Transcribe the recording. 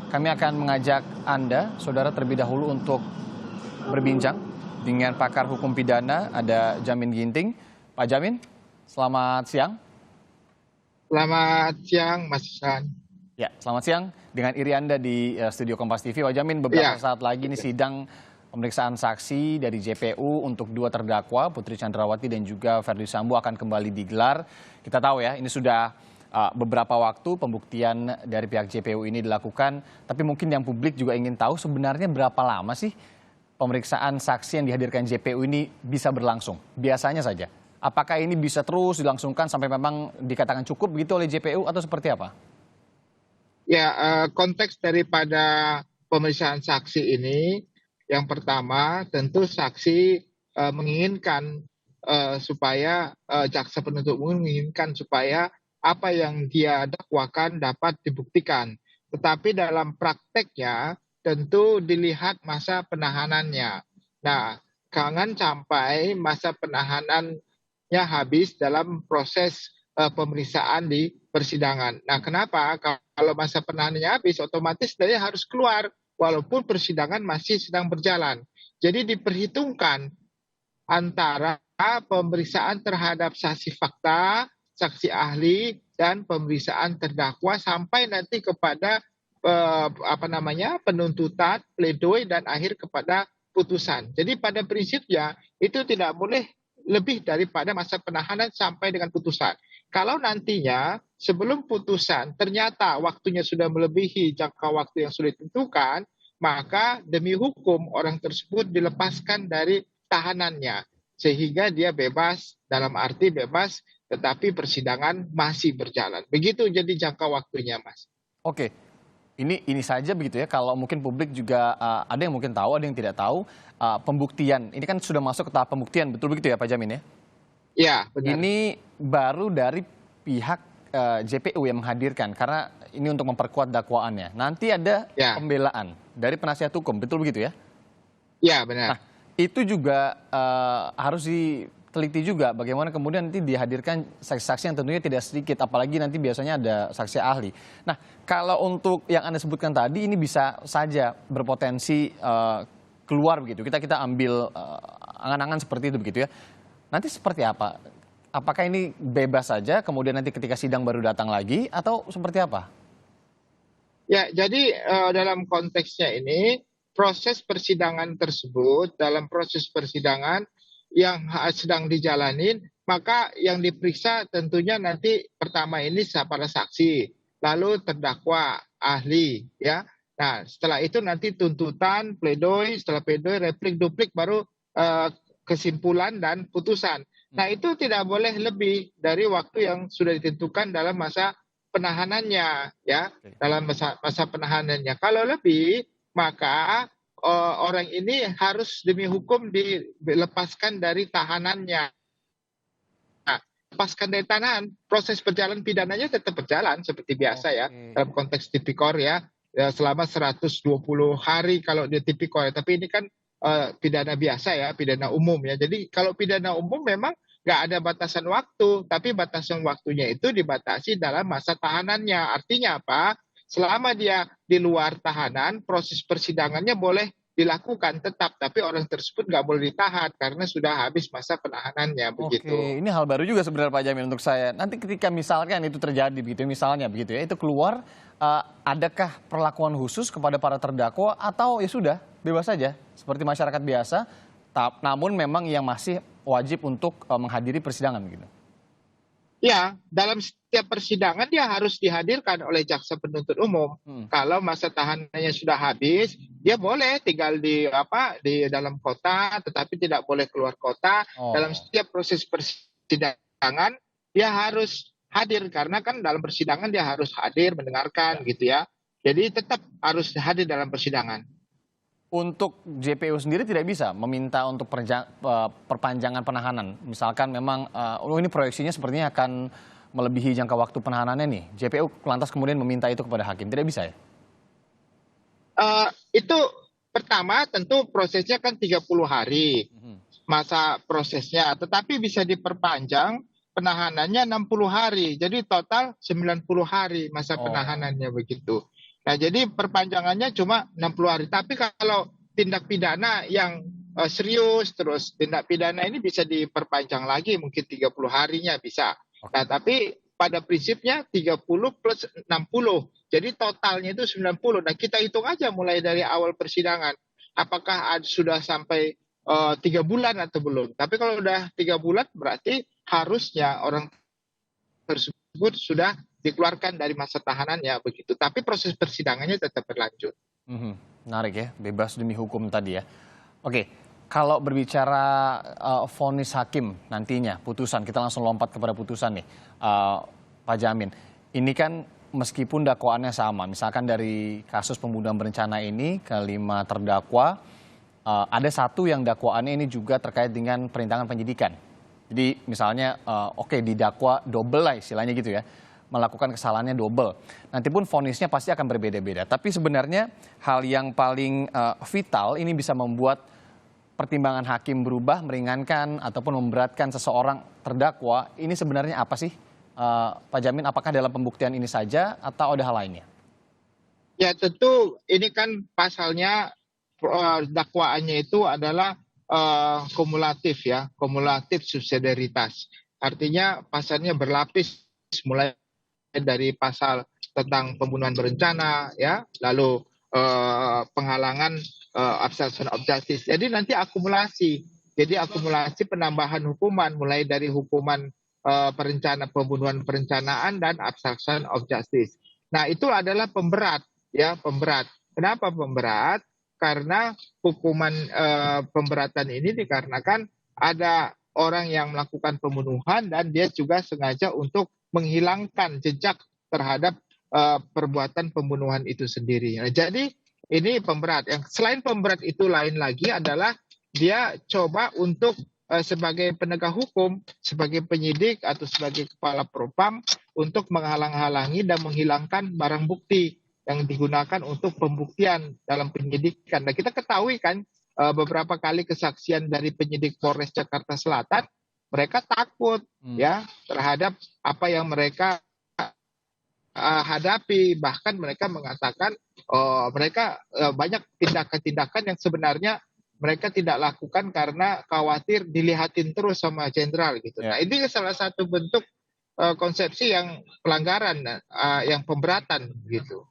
kami akan mengajak Anda, saudara, terlebih dahulu untuk berbincang dengan pakar hukum pidana, ada Jamin Ginting. Pak Jamin, selamat siang. Selamat siang, Mas Isan. Ya, selamat siang. Dengan Irianda di studio Kompas TV. Pak Jamin, beberapa saat lagi ini sidang pemeriksaan saksi dari JPU untuk dua terdakwa, Putri Chandrawati dan juga Verdi Sambo akan kembali digelar. Kita tahu ya, ini sudah beberapa waktu pembuktian dari pihak JPU ini dilakukan, tapi mungkin yang publik juga ingin tahu sebenarnya berapa lama sih pemeriksaan saksi yang dihadirkan JPU ini bisa berlangsung, biasanya saja. Apakah ini bisa terus dilangsungkan sampai memang dikatakan cukup begitu oleh JPU atau seperti apa? Ya, konteks daripada pemeriksaan saksi ini, yang pertama tentu saksi menginginkan supaya jaksa penuntut umum menginginkan supaya apa yang dia dakwakan dapat dibuktikan. Tetapi dalam prakteknya tentu dilihat masa penahanannya. Nah, jangan sampai masa penahanannya habis dalam proses pemeriksaan di persidangan. Nah, kenapa? Kalau masa penahanannya habis, otomatis dia harus keluar walaupun persidangan masih sedang berjalan. Jadi diperhitungkan antara pemeriksaan terhadap saksi fakta, saksi ahli, dan pemeriksaan terdakwa sampai nanti kepada penuntutan, pledoi, dan akhir kepada putusan. Jadi pada prinsipnya itu tidak boleh lebih daripada masa penahanan sampai dengan putusan. Kalau nantinya sebelum putusan ternyata waktunya sudah melebihi jangka waktu yang sudah ditentukan, maka demi hukum orang tersebut dilepaskan dari tahanannya sehingga dia bebas, dalam arti bebas tetapi persidangan masih berjalan. Begitu jadi jangka waktunya, Mas. Oke, ini saja begitu ya. Kalau mungkin publik juga ada yang mungkin tahu, ada yang tidak tahu. Pembuktian, ini kan sudah masuk ke tahap pembuktian, betul begitu ya Pak Jamin ya? Iya, benar. Ini baru dari pihak JPU yang menghadirkan, karena ini untuk memperkuat dakwaannya. Nanti ada pembelaan dari penasihat hukum, betul begitu ya? Iya, benar. Nah, itu juga harus diteliti juga bagaimana kemudian nanti dihadirkan saksi-saksi yang tentunya tidak sedikit, apalagi nanti biasanya ada saksi ahli. Nah, kalau untuk yang Anda sebutkan tadi ini bisa saja berpotensi keluar begitu. Kita ambil angan-angan seperti itu begitu ya. Nanti seperti apa? Apakah ini bebas saja kemudian nanti ketika sidang baru datang lagi atau seperti apa? Ya, jadi dalam konteksnya ini proses persidangan tersebut, dalam proses persidangan yang sedang dijalanin, maka yang diperiksa tentunya nanti pertama ini para saksi, lalu terdakwa, ahli, ya. Nah, setelah itu nanti tuntutan, pledoi, setelah pledoi, replik, duplik, baru kesimpulan dan putusan. Nah, itu tidak boleh lebih dari waktu yang sudah ditentukan dalam masa penahanannya, ya, dalam masa penahanannya. Kalau lebih, maka orang ini harus demi hukum dilepaskan dari tahanannya. Nah, lepaskan dari tahanan, proses perjalanan pidananya tetap berjalan seperti biasa ya, dalam konteks tipikor ya, selama 120 hari kalau dia tipikor. Tapi ini kan pidana biasa ya, pidana umum ya. Jadi kalau pidana umum memang nggak ada batasan waktu, tapi batasan waktunya itu dibatasi dalam masa tahanannya. Artinya apa? Selama dia di luar tahanan, proses persidangannya boleh dilakukan tetap, tapi orang tersebut nggak boleh ditahan karena sudah habis masa penahanannya. Begitu. Oke, ini hal baru juga sebenarnya Pak Jamin untuk saya. Nanti ketika misalkan itu terjadi begitu, misalnya begitu ya, itu keluar, adakah perlakuan khusus kepada para terdakwa atau ya sudah bebas saja seperti masyarakat biasa, namun memang yang masih wajib untuk menghadiri persidangan gitu? Ya, dalam setiap persidangan dia harus dihadirkan oleh jaksa penuntut umum. Kalau masa tahanannya sudah habis, dia boleh tinggal di dalam kota, tetapi tidak boleh keluar kota. Dalam setiap proses persidangan dia harus hadir karena kan dalam persidangan dia harus hadir mendengarkan gitu ya. Jadi tetap harus hadir dalam persidangan. Untuk JPU sendiri tidak bisa meminta untuk perpanjangan penahanan. Misalkan memang ini proyeksinya sepertinya akan melebihi jangka waktu penahanannya nih. JPU lantas kemudian meminta itu kepada hakim. Tidak bisa ya? Itu pertama tentu prosesnya kan 30 hari masa prosesnya. Tetapi bisa diperpanjang penahanannya 60 hari. Jadi total 90 hari masa penahanannya begitu. Nah, jadi perpanjangannya cuma 60 hari. Tapi kalau tindak pidana yang serius, terus tindak pidana ini bisa diperpanjang lagi, mungkin 30 harinya bisa. Nah, tapi pada prinsipnya 30 plus 60. Jadi totalnya itu 90. Nah, kita hitung aja mulai dari awal persidangan. Apakah sudah sampai 3 bulan atau belum. Tapi kalau udah 3 bulan berarti harusnya orang tersebut sudah dikeluarkan dari masa tahanannya begitu. Tapi proses persidangannya tetap berlanjut. Menarik ya, bebas demi hukum tadi ya. Oke, kalau berbicara vonis hakim nantinya, putusan, kita langsung lompat kepada putusan nih, Pak Jamin. Ini kan meskipun dakwaannya sama, misalkan dari kasus pembunuhan berencana ini ke 5 terdakwa, ada satu yang dakwaannya ini juga terkait dengan perintangan penyidikan. Jadi misalnya oke, didakwa double lah istilahnya gitu ya, melakukan kesalahannya double. Nanti pun vonisnya pasti akan berbeda-beda. Tapi sebenarnya hal yang paling vital ini bisa membuat pertimbangan hakim berubah, meringankan ataupun memberatkan seseorang terdakwa. Ini sebenarnya apa sih, Pak Jamin? Apakah dalam pembuktian ini saja atau ada hal lainnya? Ya tentu ini kan pasalnya dakwaannya itu adalah kumulatif ya, kumulatif subsidiaritas. Artinya pasalnya berlapis mulai dari pasal tentang pembunuhan berencana ya, lalu penghalangan obstruction of justice. Jadi nanti akumulasi. Jadi akumulasi penambahan hukuman mulai dari hukuman pembunuhan perencanaan dan obstruction of justice. Nah, itu adalah pemberat ya, pemberat. Kenapa pemberat? Karena hukuman pemberatan ini dikarenakan ada orang yang melakukan pembunuhan dan dia juga sengaja untuk menghilangkan jejak terhadap perbuatan pembunuhan itu sendiri. Nah, jadi ini pemberat. Yang selain pemberat itu lain lagi adalah dia coba untuk sebagai penegak hukum, sebagai penyidik atau sebagai kepala propam untuk menghalang-halangi dan menghilangkan barang bukti yang digunakan untuk pembuktian dalam penyidikan. Nah, kita ketahui kan beberapa kali kesaksian dari penyidik Polres Jakarta Selatan, mereka takut ya terhadap apa yang mereka hadapi. Bahkan mereka mengatakan mereka banyak tindakan-tindakan yang sebenarnya mereka tidak lakukan karena khawatir dilihatin terus sama jenderal gitu. Nah, ini salah satu bentuk konsepsi yang pelanggaran, yang pemberatan gitu.